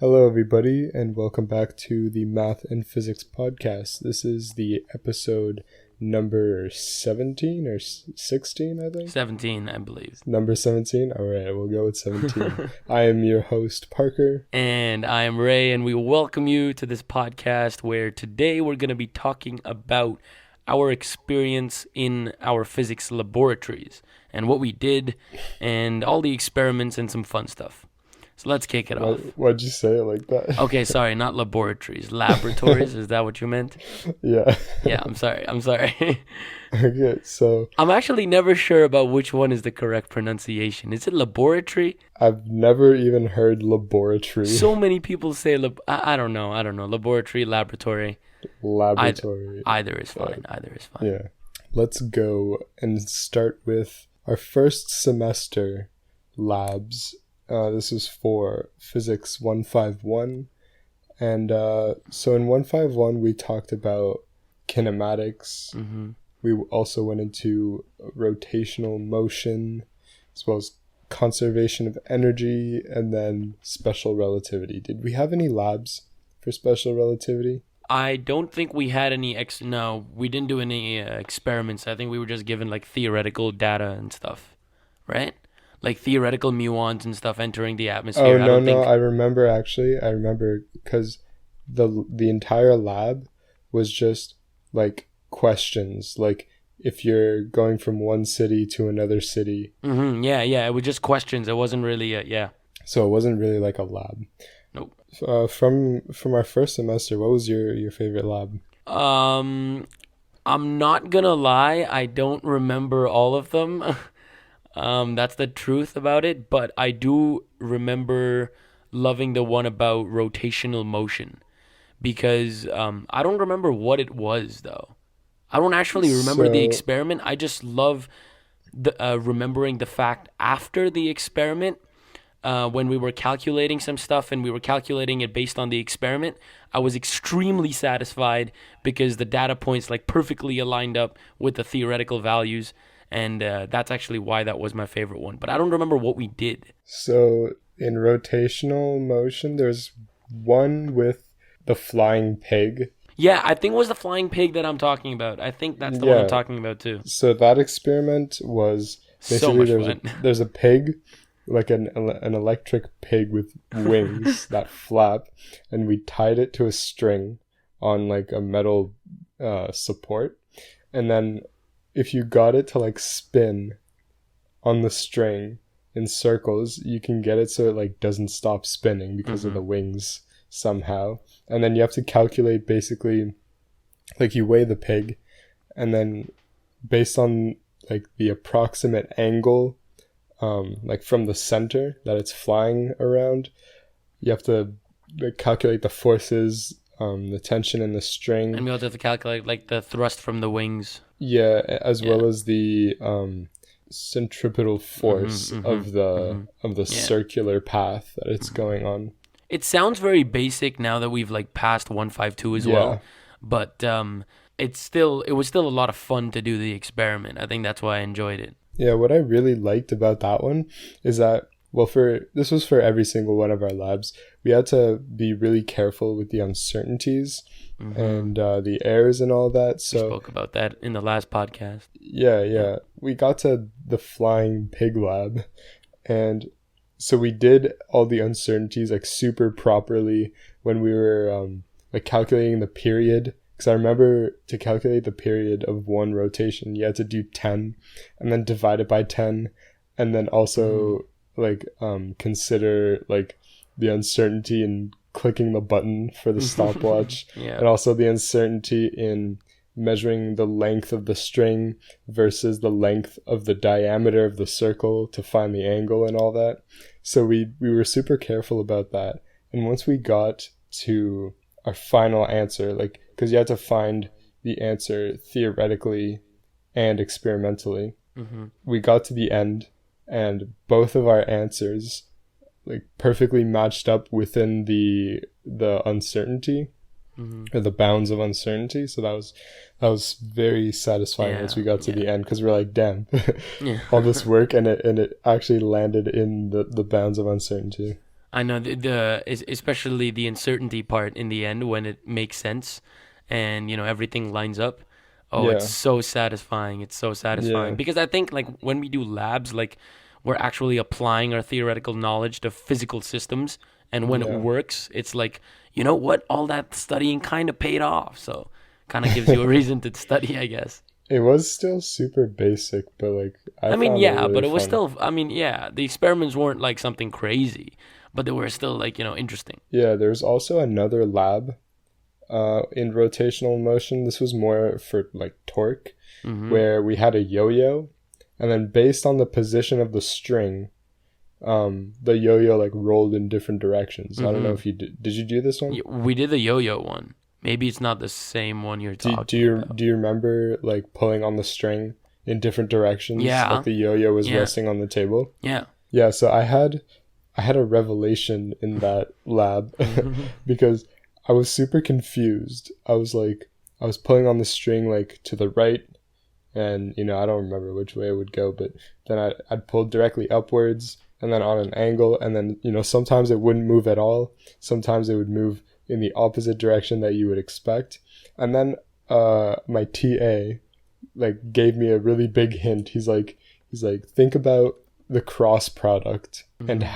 Hello, everybody, and welcome back to the Math and Physics podcast. This is the episode number 17 or 16, I think? 17, I believe. Number 17? All right, we'll go with 17. I am your host, Parker. And I am Ray, and we welcome you to this podcast where today we're going to be talking about our experience in our physics laboratories and what we did and all the experiments and some fun stuff. So let's kick it off. Why'd you say it like that? Okay, sorry, not laboratories. Laboratories, is that what you meant? Yeah. Yeah, I'm sorry. Okay, so... I'm actually never sure about which one is the correct pronunciation. Is it laboratory? I've never even heard laboratory. So many people say, I don't know. Laboratory, laboratory. Laboratory. Either is fine. Yeah. Let's go and start with our first semester labs. This is for Physics 151. And so in 151, we talked about kinematics. Mm-hmm. We also went into rotational motion, as well as conservation of energy, and then special relativity. Did we have any labs for special relativity? I don't think we had any No, we didn't do any experiments. I think we were just given like theoretical data and stuff, right? Like theoretical muons and stuff entering the atmosphere. I remember because the entire lab was just like questions, like if you're going from one city to another city. Mm-hmm. Yeah, it was just questions. It wasn't really So it wasn't really like a lab. Nope. From our first semester, what was your favorite lab? I'm not gonna lie, I don't remember all of them. That's the truth about it, but I do remember loving the one about rotational motion because I don't remember what it was though. I don't actually remember the experiment. I just love remembering the fact after the experiment when we were calculating some stuff and we were calculating it based on the experiment. I was extremely satisfied because the data points like perfectly aligned up with the theoretical values. And that's actually why that was my favorite one. But I don't remember what we did. So in rotational motion, there's one with the flying pig. Yeah, I think it was the flying pig that I'm talking about. I think that's the one I'm talking about too. So that experiment was basically so much fun. There's a pig, like an electric pig with wings that flap, and we tied it to a string on like a metal support, and then if you got it to like spin on the string in circles, you can get it so it like doesn't stop spinning because of the wings somehow. And then you have to calculate basically, like you weigh the pig, and then based on like the approximate angle, like from the center that it's flying around, you have to like calculate the forces, the tension in the string. And we also have to calculate like the thrust from the wings. Yeah, as well as the centripetal force of the circular path that it's going on. It sounds very basic now that we've like passed 152 as well, but it was still a lot of fun to do the experiment. I think that's why I enjoyed it. Yeah, what I really liked about that one is that, well, this was for every single one of our labs, we had to be really careful with the uncertainties and the errors and all that. So we spoke about that in the last podcast. Yeah. We got to the flying pig lab, and so we did all the uncertainties like super properly when we were like calculating the period. Because I remember to calculate the period of one rotation, you had to do 10 and then divide it by 10, and then also like consider like the uncertainty in clicking the button for the stopwatch, and also the uncertainty in measuring the length of the string versus the length of the diameter of the circle to find the angle and all that. So we were super careful about that. And once we got to our final answer, like, because you had to find the answer theoretically and experimentally, we got to the end, and both of our answers like perfectly matched up within the uncertainty or the bounds of uncertainty. So that was very satisfying once we got to the end, because we're like, damn, all this work and it actually landed in the bounds of uncertainty. I know especially the uncertainty part in the end when it makes sense and everything lines up. Oh, it's Yeah, so satisfying. It's so satisfying yeah, because I think like when we do labs, like we're actually applying our theoretical knowledge to physical systems, and when it yeah. works, it's like, you know what? All that studying kind of paid off. So, kind of gives you a reason to study, I guess. It was still super basic, but like I I mean, found it yeah, really but it was fun. still, I mean, yeah, the experiments weren't like something crazy, but they were still like, interesting. Yeah, there's also another lab in rotational motion. This was more for like torque, Mm-hmm. where we had a yo-yo, and then based on the position of the string, the yo-yo like rolled in different directions. I don't know Mm-hmm. if you did you do this one? We did the yo-yo one. Maybe it's not the same one you're Do talking you about. remember like pulling on the string in different directions, like Yeah, the yo-yo was yeah, resting on the table? yeah. Yeah, so I had a revelation in that lab because I was super confused. I was pulling on the string like to the right, and I don't remember which way it would go, but then I'd pull directly upwards and then on an angle, and then sometimes it wouldn't move at all. Sometimes it would move in the opposite direction that you would expect. And then my TA like gave me a really big hint. He's like think about the cross product and Mm-hmm.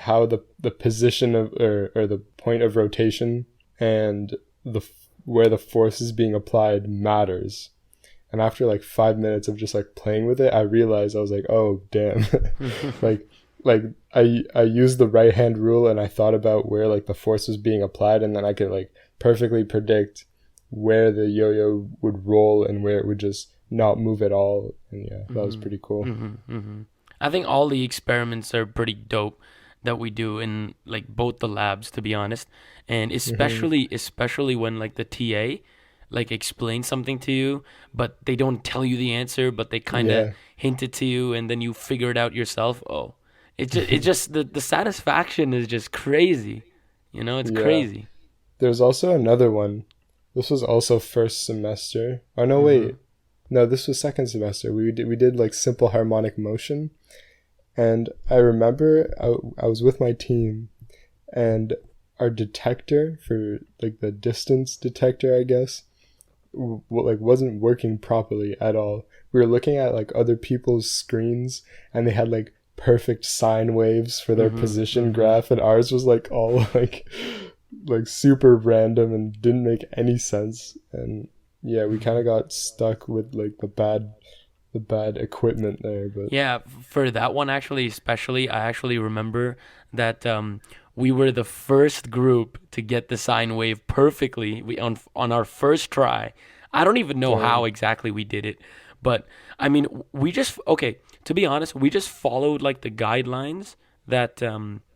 how the position of or the point of rotation and the where the force is being applied matters. And after like 5 minutes of just like playing with it, I realized I was like, oh damn, like like I used the right hand rule and I thought about where like the force was being applied, and then I could like perfectly predict where the yo-yo would roll and where it would just not move at all. And yeah, that was Mm-hmm. pretty cool. Mm-hmm. Mm-hmm. I think all the experiments are pretty dope that we do in like both the labs, to be honest, and Hmm. especially when like the TA like explains something to you, but they don't tell you the answer, but they kind of Yeah. hint it to you, and then you figure it out yourself. Oh, it just the satisfaction is just crazy. It's Yeah. crazy. There's also another one. This was also first semester. Oh no, Mm-hmm. wait. No, this was second semester. We did like simple harmonic motion, and I remember I was with my team, and our detector for like the distance detector, I guess, like wasn't working properly at all. We were looking at like other people's screens, and they had like perfect sine waves for their Mm-hmm. position Mm-hmm. graph, and ours was like all like super random and didn't make any sense. And yeah, we kind Mm-hmm. of got stuck with like the bad equipment there. But Yeah, for that one actually, especially, I actually remember that we were the first group to get the sine wave perfectly. We on our first try. I don't even know how dang. exactly we did it, but I mean, we just okay. To be honest, we just followed like the guidelines that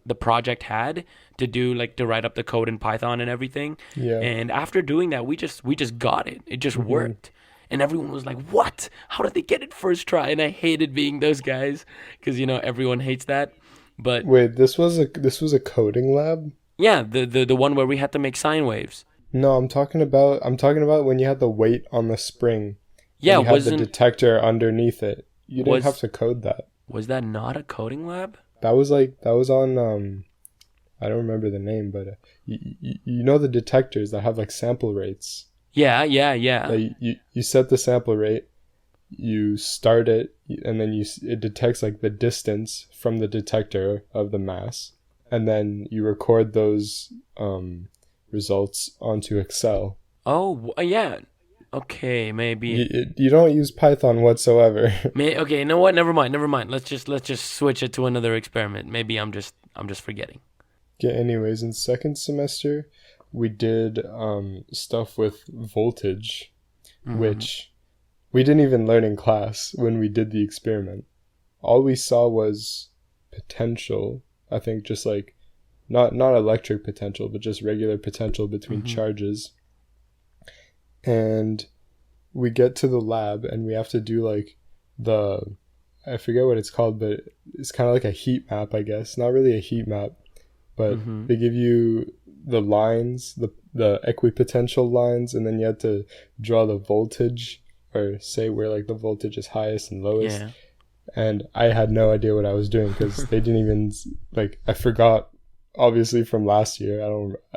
the project had to do, like to write up the code in Python and everything. Yeah. And after doing that, we just got it. It just Hmm. worked. And everyone was like, "What? How did they get it first try?" And I hated being those guys because everyone hates that. But Wait, this was a coding lab? yeah, the one where we had to make sine waves. No, I'm talking about when you had the weight on the spring and Yeah, you had the wasn't detector underneath it. You didn't have was to code that. was that not a coding lab? That was on I don't remember the name, but you know the detectors that have like sample rates. Yeah, yeah, yeah. Like you set the sample rate, you start it, and then it detects like the distance from the detector of the mass, and then you record those results onto Excel. Oh, yeah. Okay, maybe. You don't use Python whatsoever. Okay, you know what? Never mind. Never mind. Let's just switch it to another experiment. Maybe I'm just forgetting. Okay, anyways, in second semester, we did stuff with voltage, Mhm. which we didn't even learn in class when we did the experiment. All we saw was potential. I think just like not electric potential, but just regular potential between Mhm. charges. And we get to the lab and we have to do like the I forget what it's called, but it's kind of like a heat map, I guess. Not really a heat map, but Mhm. they give you the lines, the equipotential lines, and then you have to draw the voltage or say where like the voltage is highest and lowest. Yeah. and I had no idea what I was doing because they didn't even like. I forgot, obviously, from last year. I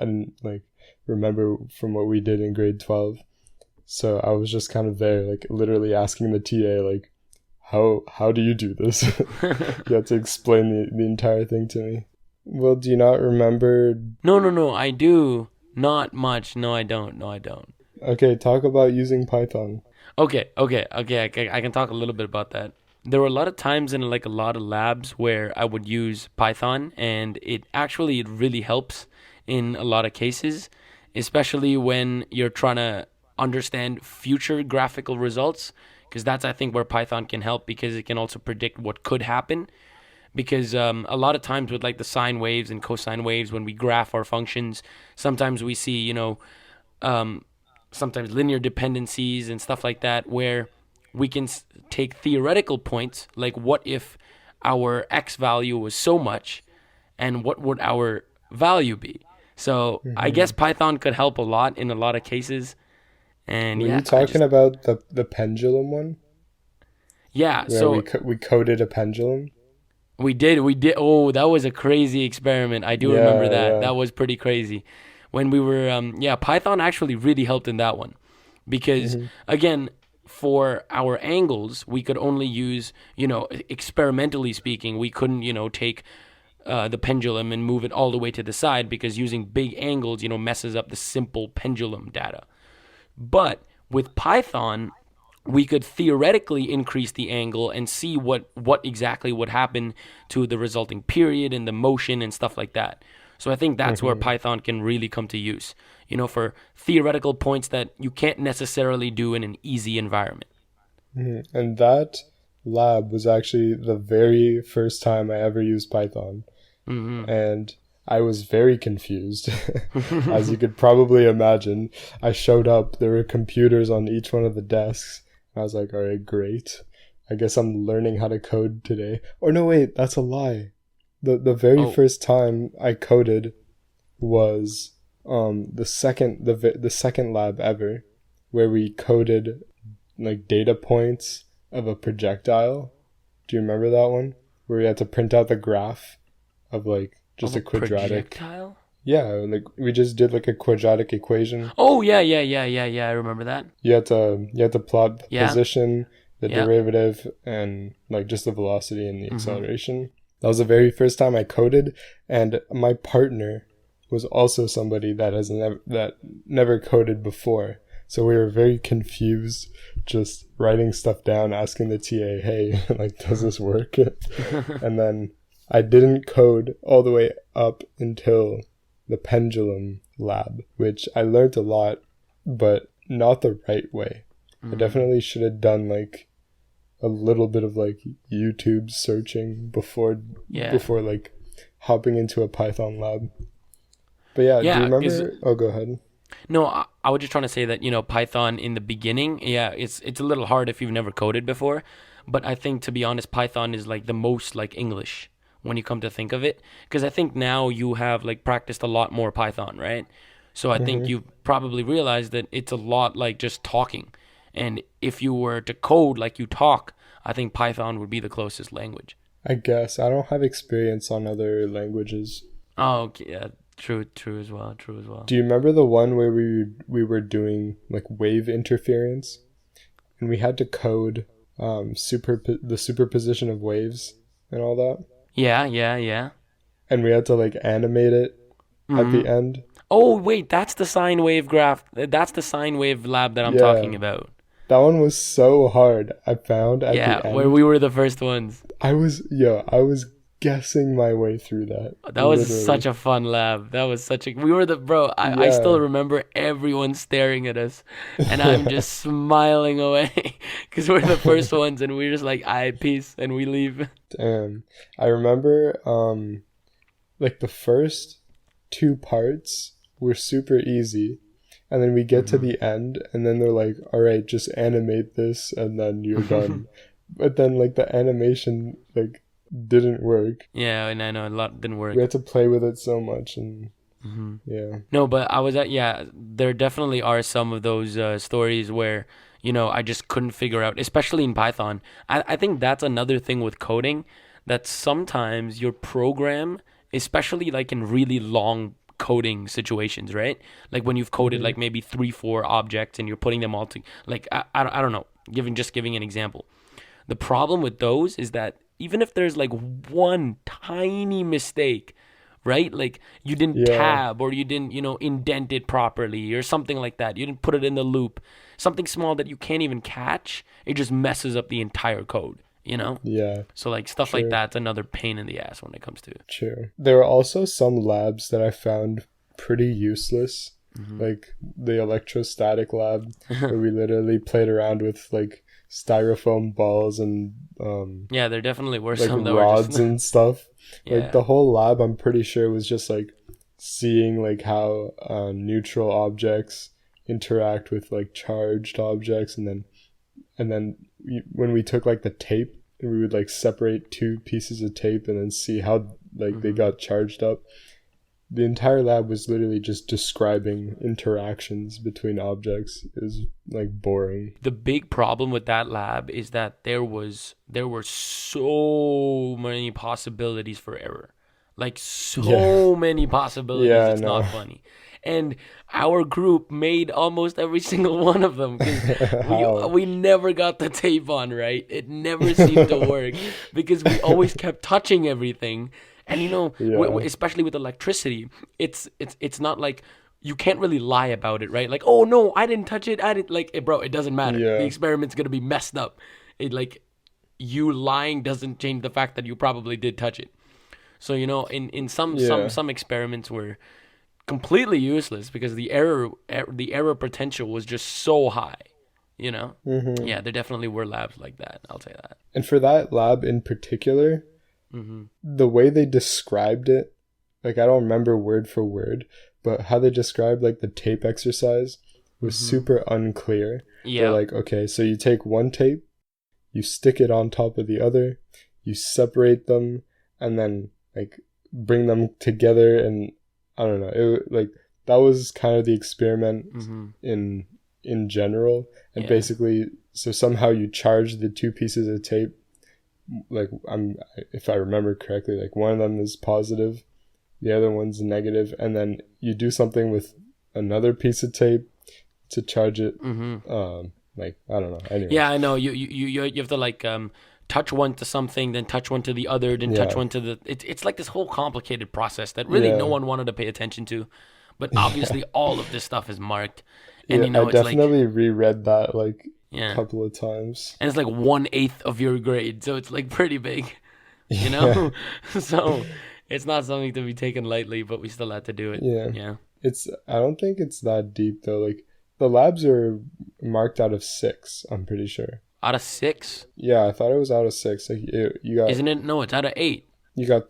didn't like remember from what we did in grade 12. So I was just kind of there, like literally asking the TA, like, how do you do this? You had to explain the entire thing to me. Well, do you not remember? No, I do. Not much. No, I don't. No, I don't. Okay, talk about using Python. Okay. I can talk a little bit about that. There were a lot of times in like a lot of labs where I would use Python, and it really helps in a lot of cases, especially when you're trying to understand future graphical results, because that's I think where Python can help because it can also predict what could happen. Because a lot of times with like the sine waves and cosine waves, when we graph our functions, sometimes we see um, sometimes linear dependencies and stuff like that, where we can take theoretical points like what if our x value was so much, and what would our value be. So I guess Hmm. Python could help a lot in a lot of cases. And Were yeah, you talking about the pendulum one, where so we coded a pendulum? we did. Oh, that was a crazy experiment. I do remember Yeah, that. yeah. That was pretty crazy. When we were, yeah, Python actually really helped in that one because, Hmm. again, for our angles, we could only use, experimentally speaking, we couldn't, take the pendulum and move it all the way to the side because using big angles, messes up the simple pendulum data. But with Python, we could theoretically increase the angle and see what exactly would happen to the resulting period and the motion and stuff like that. So I think that's where Hmm. Python can really come to use, for theoretical points that you can't necessarily do in an easy environment. Hmm. And that lab was actually the very first time I ever used Python. And I was very confused. As you could probably imagine, I showed up, there were computers on each one of the desks. I was like, all right, great. I guess I'm learning how to code today. Or no, wait, that's a lie. The very Oh, first time I coded was the second lab ever, where we coded like data points of a projectile. Do you remember that one? Where we had to print out the graph of like of just a a quadratic. projectile? Yeah, like we just did like a quadratic equation. Oh, yeah. I remember that. You had to plot the Yeah, position, the yeah. derivative, and like just the velocity and the hmm acceleration. That was the very first time I coded, and my partner was also somebody that never coded before. So we were very confused, just writing stuff down, asking the TA, "Hey, like, does this work?" And then I didn't code all the way up until the pendulum lab, which I learned a lot, but not the right way. I mm, definitely should have done like a little bit of like YouTube searching yeah. before like hopping into a Python lab. But yeah, do you Yeah, because remember? Oh, go ahead. no, I was just trying to say that Python in the beginning, yeah, it's a little hard if you've never coded before, but I think to be honest, Python is like the most like English when you come to think of it, because I think now you have like practiced a lot more Python, right? So I think Hmm. you probably realized that it's a lot like just talking, and if you were to code like you talk, I think Python would be the closest language. I guess I don't have experience on other languages. Oh, okay, yeah, true as well, true as well. Do you remember the one where we were doing like wave interference and we had to code the superposition of waves and all that, Yeah. and we had to like animate it at hmm the end? Oh, wait, that's the sine wave graph. That's the sine wave lab that I'm talking Yeah, about. that one was so hard. I found at the Yeah, where end. we were the first ones. I was guessing my way through that, That was such literally. a fun lab. That was such a. We were the. Bro, I still Yeah. remember everyone staring at us. And I'm just smiling away because we're the first ones and we're just like, "Aye, peace," and we leave. Damn. I remember like the first two parts were super easy, and then we get to hmm the end and then they're like, all right, just animate this and then you're done. But then like the animation like didn't work. Yeah, and I know a lot didn't We work. had to play with it so much, and hmm yeah. No, but I was at, yeah, there definitely are some of those stories where, I just couldn't figure out, especially in Python. I think that's another thing with coding, that sometimes your program, especially like in really long coding situations, right? Like when you've coded Hmm. like maybe 3, 4 objects and you're putting them all to, like, I don't know, giving an example. The problem with those is that even if there's like one tiny mistake, right? Like you didn't Yeah, tab, or you didn't, indent it properly or something like that. You didn't put it in the loop. Something small that you can't even catch, it just messes up the entire code. yeah, So like stuff like true, that's another pain in the ass when it comes to. true. There were also some labs that I found pretty useless, Hmm. like the electrostatic lab, where we literally played around with like styrofoam balls and Yeah, there definitely were like some that were just rods and stuff. Like yeah. the whole lab, I'm pretty sure was just like seeing like how neutral objects interact with like charged objects, and then when we took like the tape and we would like separate two pieces of tape and then see how like they Hmm. got charged up. The entire lab was literally just describing interactions between objects. It was like boring. The big problem with that lab is that there were so many possibilities for error. Like Yeah. so many possibilities, Yeah, I it's know. not funny. And our group made almost every single one of them because we How? we never got the tape on right. It never seemed to work because we always kept touching everything. And Yeah. especially with electricity, it's not like you can't really lie about it, right? Like, oh no, I didn't touch it. I didn't like it, bro. It doesn't matter. The Yeah. experiment's gonna be messed up. It like you lying doesn't change the fact that you probably did touch it. So in Yeah. some experiments were completely useless because the error potential was just so high. You know, Hmm. yeah, there definitely were labs like that. I'll say that. And for that lab in particular, Hmm. the way they described it, like I don't remember word for word, but how they described like the tape exercise was Hmm. super unclear. They're Yeah. like, okay, so you take one tape, you stick it on top of the other, you separate them, and then like bring them together, and I don't know. Like that was kind of the experiment Hmm. in in general, and Yeah. basically, so somehow you charge the two pieces of tape. Like I'm, if I remember correctly, like one of them is positive, the other one's negative, and then you do something with another piece of tape to charge it. Hmm. Like I don't know. Yeah, Anyways, I know. You have to like touch one to something, then touch one to the other, then touch yeah, one to the. It's like this whole complicated process that really no yeah, one wanted to pay attention to, but yeah, obviously all of this stuff is marked, and yeah. I it's like definitely reread that like a yeah, couple of times. and it's like 1/8 of your grade, so it's like pretty big, you Yeah, know. So it's not something to be taken lightly, but we still had to do it. yeah. Yeah, It's. I don't think it's that deep though. Like the labs are marked out of 6. I'm pretty sure. out of 6, Yeah, I thought it was out of 6. Like you got isn't it? No, it's out of 8.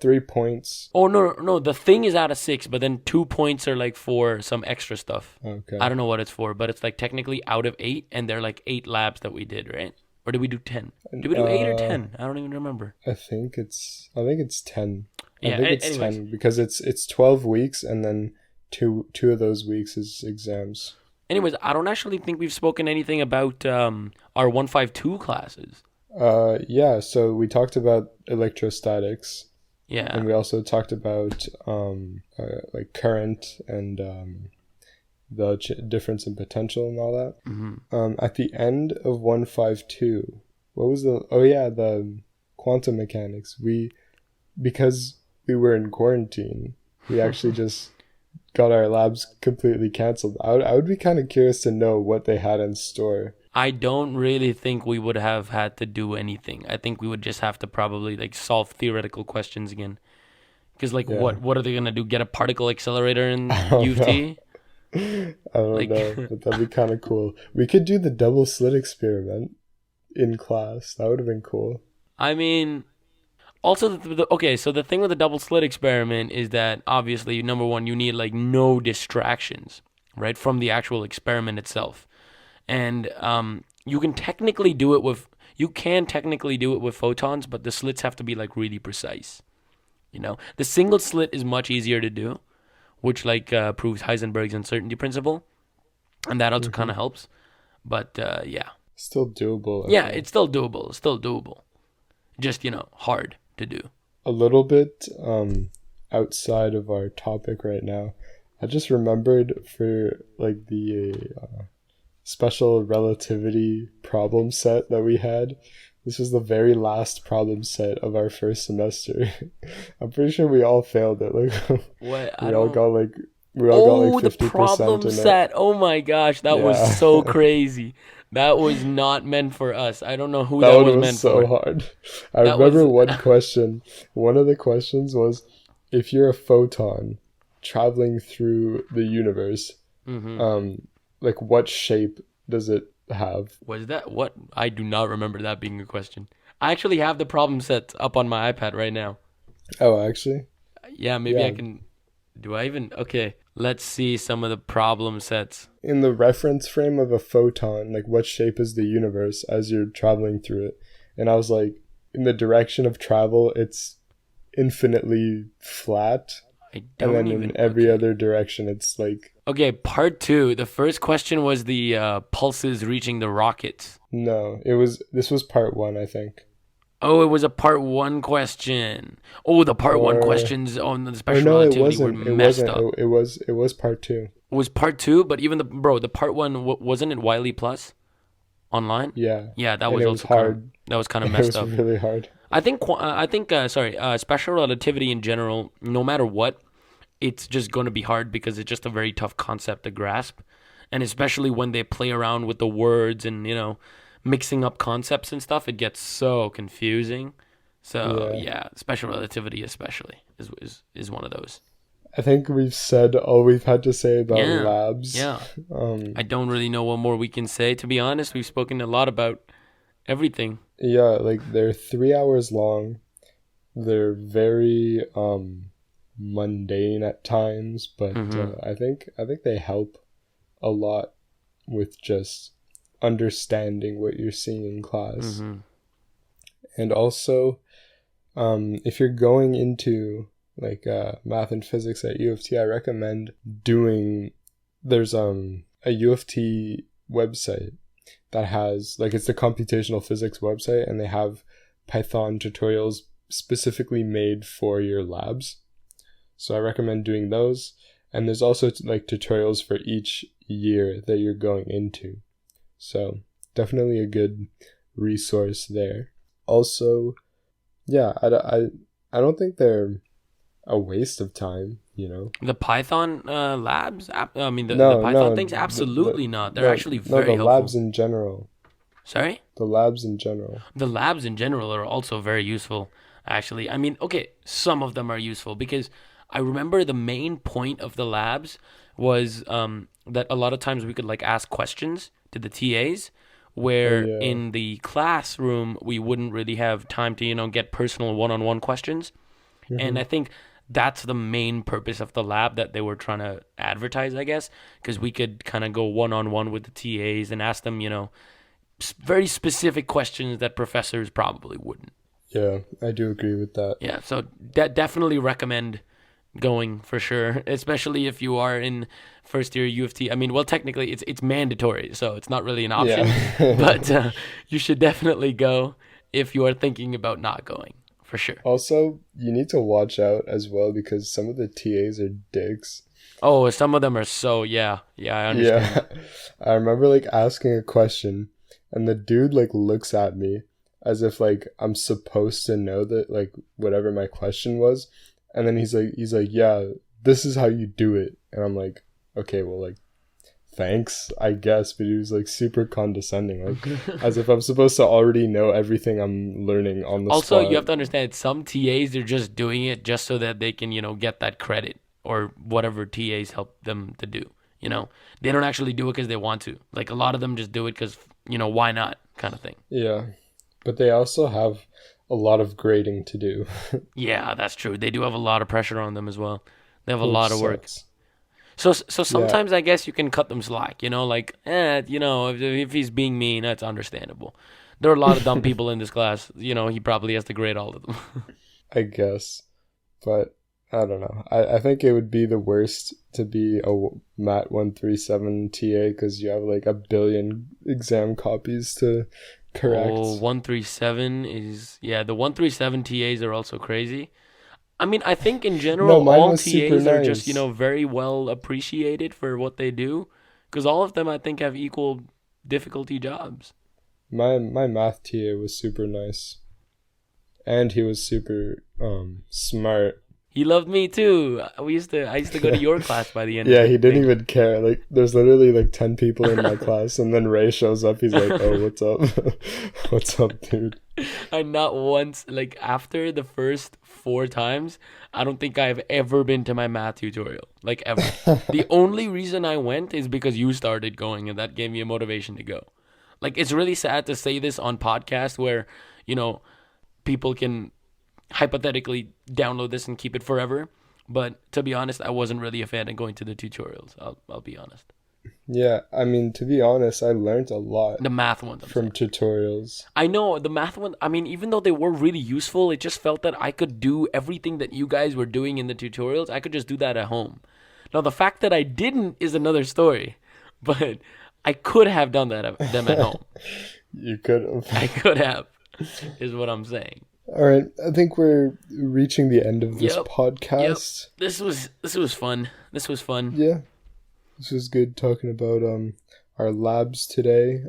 3 points. Oh no, no, the thing is out of 6, but then 2 points are like for some extra stuff. I Okay. don't know what it's for, but it's like technically out of 8, and they're like 8 labs that we did, right? Or did we do 10? And, Did we do 8 or 10? I don't even remember. I think it's 10. I Yeah. think it's Anyways, 10 because it's 12 weeks, and then two of those weeks is exams. I don't actually think we've spoken anything about our 152 classes. Yeah, so we talked about electrostatics, Yeah. and we also talked about like current and the difference in potential and all that. Hmm. At the end of 152, what was the? Oh yeah, the quantum mechanics. Because we were in quarantine, we actually just got our labs completely canceled. I would be kind of curious to know what they had in store. I don't really think we would have had to do anything. I think we would just have to probably like solve theoretical questions again. Because like, Yeah, what are they gonna do? Get a particle accelerator in I U don't of know. T? I don't Like, know, but that'd be kind of cool. We could do the double slit experiment in class. That would have been cool. I mean, also okay. So the thing with the double slit experiment is that obviously, number one, you need like no distractions, right, from the actual experiment itself, and you can technically do it with photons, but the slits have to be like really precise. The single slit is much easier to do, which like proves Heisenberg's uncertainty principle, and that also kind Hmm. of helps. But yeah. Still doable, I Yeah, think. it's still doable. It's still doable. Just, hard to do. A little bit outside of our topic right now. I just remembered for like the special relativity problem set that we had. This was the very last problem set of our first semester. I'm pretty sure we all failed it. Like What? I we all don't. got like we all got like Oh, the 50% problem in it. set. Oh my gosh, that was Yeah. so crazy. That was not meant for us. I don't know who That that one was was meant so for. hard. I That was remember one question. One of the questions was if you're a photon traveling through the universe, hmm um like what shape does it have? Was that what? I do not remember that being a question. I actually have the problem set up on my iPad right now. Oh, actually, Yeah, maybe I yeah. can. Do I even? Okay, let's see some of the problem sets. In the reference frame of a photon, like what shape is the universe as you're traveling through it? And I was like, in the direction of travel, it's infinitely flat, I and don't then in even. every Okay. other direction, it's like Okay, part two. The first question was the pulses reaching the rockets. no. It was this was part one, I think, Oh, it was a part one question. Oh, the part one or questions on the or special no, it relativity were wasn't. It messed wasn't. up. It was part two. It was part two, but even the part one wasn't it Wiley Plus online? Yeah, Yeah, that and was it was also kind of hard. messed It was up. really hard. Special relativity in general, no matter what, it's just going to be hard because it's just a very tough concept to grasp, and especially when they play around with the words and mixing up concepts and stuff, it gets so confusing. So Yeah. yeah, special relativity especially is one of those. I think we've said all we've had to say about Yeah, labs. yeah. Um, I don't really know what more we can say. To be honest, we've spoken a lot about everything. yeah, like they're 3 hours long. They're very mundane at times, but Mm-hmm. I think they help a lot with just understanding what you're seeing in class. Mm-hmm. And also, if you're going into like math and physics at U of T, I recommend doing. There's a U of T website that has like it's the computational physics website, and they have Python tutorials specifically made for your labs. So I recommend doing those. And there's also like tutorials for each year that you're going into. So definitely a good resource there. Also, yeah, I don't think they're a waste of time, you know? The Python labs, I mean the No, Python no, things, absolutely not. They're no, actually no, very the helpful. labs in general. Sorry? The labs in general. The labs in general are also very useful, actually. I mean, okay, some of them are useful because I remember the main point of the labs was that a lot of times we could like ask questions to the TAs, Oh, where yeah. in the classroom we wouldn't really have time to get personal one-on-one questions. And I Hmm. think that's the main purpose of the lab that they were trying to advertise, I guess, because we could kind of go one-on-one with the TAs and ask them, very specific questions that professors probably wouldn't. Yeah, I do agree with that. Yeah, so definitely recommend going for sure, especially if you are in first year U of T. I mean, well, technically it's mandatory, so it's not really an option, Yeah. but you should definitely go if you are thinking about not going for sure. Also, you need to watch out as well because some of the TAs are dicks. Oh, some of them are so yeah, I understand. Yeah. I remember like asking a question and the dude like looks at me as if like I'm supposed to know that like whatever my question was. And then he's like, "Yeah, this is how you do it." And I'm like, "Okay, well like thanks, I guess." But he was like super condescending, like as if I'm supposed to already know everything I'm learning on the Also, you spot. have to understand some TAs are just doing it just so that they can, get that credit or whatever TAs help them to do. They don't actually do it because they want to. Like a lot of them just do it because, why not kind of thing. Yeah. But they also have a lot of grading to do, Yeah, that's true. They do have a lot of pressure on them as well. They have a which lot of work. sucks. So Yeah. sometimes I guess you can cut them slack, like, if he's being mean, that's understandable. There are a lot of dumb people in this class. He probably has to grade all of them. I guess. But I don't know. I think it would be the worst to be a Mat 137 TA because you have like a billion exam copies to correct. Oh, 137 is, yeah, the 137 TAs are also crazy. I mean, I think in No, general, mine all was super TAs are just, nice. very well appreciated for what they do. Because all of them, I think, have equal difficulty jobs. My math TA was super nice, and he was super smart. He loved me too. I used to go to your class by the end of Yeah, the he didn't thing. even care. Like, there's literally like 10 people in my class, and then Ray shows up. He's like, "Oh, what's up? What's up, dude?" And not once, like after the first 4 times, I don't think I've ever been to my math tutorial. Like ever. The only reason I went is because you started going, and that gave me a motivation to go. Like it's really sad to say this on podcast where, you know, people can hypothetically download this and keep it forever. But to be honest, I wasn't really a fan of going to the tutorials. I'll be honest. Yeah, I mean, to be honest, I learned a lot The math ones, I'm from saying. tutorials. I know the math one. I mean, even though they were really useful, it just felt that I could do everything that you guys were doing in the tutorials. I could just do that at home. Now, the fact that I didn't is another story, but I could have done them at home. You could I have. could have, is what I'm saying. All right, I think we're reaching the end of this Yep. podcast. This was fun. This was fun. Yeah, this was good talking about our labs today.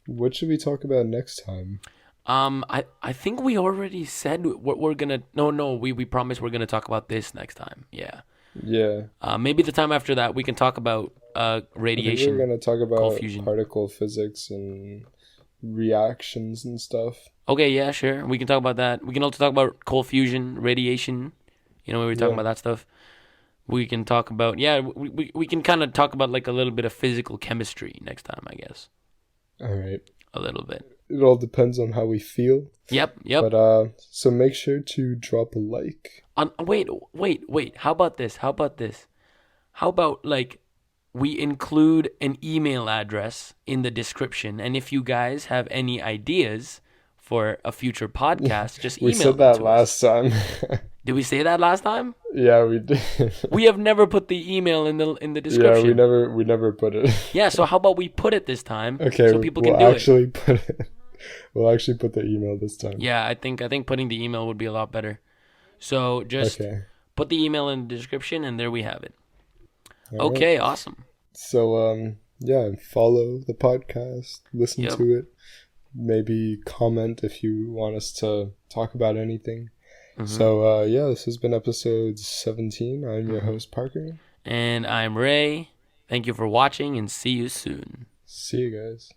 What should we talk about next time? I think we already said what we're gonna. No, we promised we're gonna talk about this next time. Yeah. Yeah, Maybe the time after that we can talk about I think radiation, we're gonna talk cold about fusion. particle physics and reactions and stuff. Okay, yeah, sure. We can talk about that. We can also talk about cold fusion, radiation. You know, we were talking Yeah. about that stuff. We can talk about, yeah, we can kind of talk about like a little bit of physical chemistry next time, I guess. All right. A little bit. It all depends on how we feel. Yep. But so make sure to drop a like. Wait. How about this? How about like we include an email address in the description, and if you guys have any ideas for a future podcast, just We email said them that to us. last time. Did we say that last time? Yeah, we did. We have never put the email in the Yeah, description. we never put it. Yeah, so how about we put it this time Okay, so people we'll can do it? actually put it. We'll actually put the email this time. Yeah, I think putting the email would be a lot better. So just Okay. put the email in the description and there we have it. All right. Okay, awesome. So yeah, follow the podcast, listen Yep. to it, maybe comment if you want us to talk about anything. Mhm. So yeah, this has been episode 17. I'm your Mm-hmm. host Parker. And I'm Ray. Thank you for watching and see you soon. See you guys.